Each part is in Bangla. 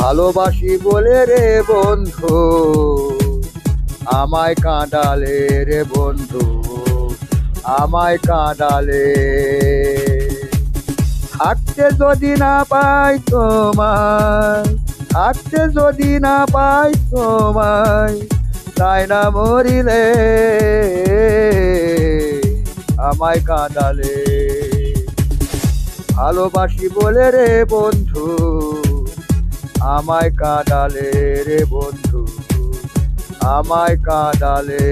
ভালোবাসি বলে রে বন্ধু আমায় কাঁদালে রে বন্ধু আমায় কাঁদালে। থাকতে যদি না পাই তোমায়, থাকতে যদি না পাই তোমায়, তাই না মরিলে আমায় কাঁদালে। ভালোবাসি বলে রে বন্ধু আমায় কাঁদালে রে বন্ধু আমায় কাঁদালে।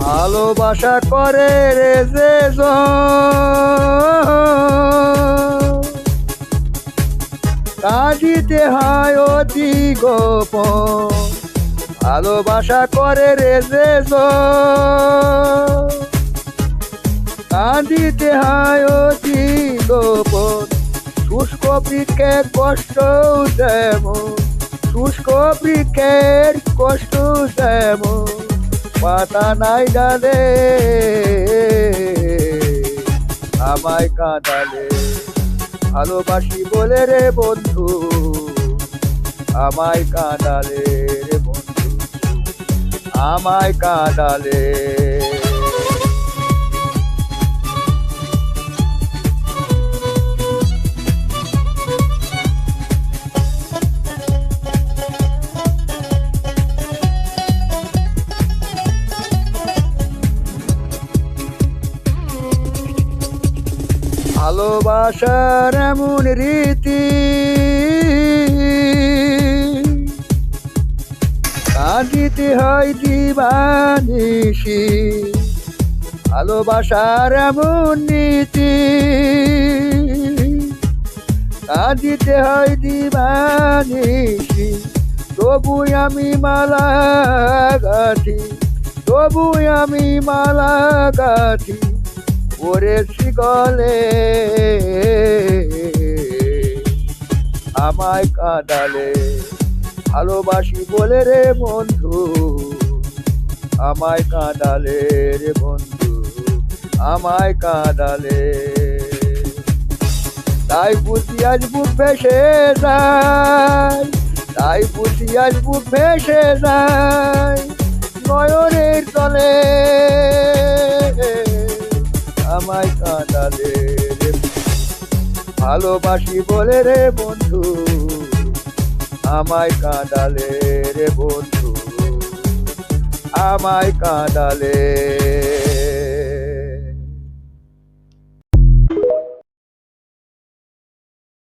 ভালোবাসা করে রে যে কাঁদিতে হয় অতি গোপন। ভালোবাসা করে রে যে কাঁদিতে হয় অতি গোপন। শুষ্ক বৃক্ষের কষ্ট যেমন, শুষ্ক বৃক্ষের কষ্ট যেমন, পাতা নাই ডালে আমায় কাঁদালে। ভালোবাসি বলে রে বন্ধু আমায় কাঁদালে রে বন্ধু আমায় কাঁদালে। ভালোবাসার এমন রীতি কাঁদিতে হয় দিবানিশি। ভালোবাসার এমন নীতি কাঁদিতে হয় দিবানিশি। তবু আমি মালা গাঁথি, তবু আমি মালা গাঁথি পরেছি গলে আমায় কাঁদালে। ভালোবাসি বলে রে বন্ধু আমায় কাঁদালে রে বন্ধু আমায় কাঁদালে। তাই বুঝি আজ বুক ভেসে যায়, তাই বুঝি আজ বুক ভেসে যায় নয়নের তলে আমায় কাঁদালে রে। ভালোবাসি বলে রে বন্ধু আমায় কাঁদালে রে বন্ধু আমায় কাঁদালে।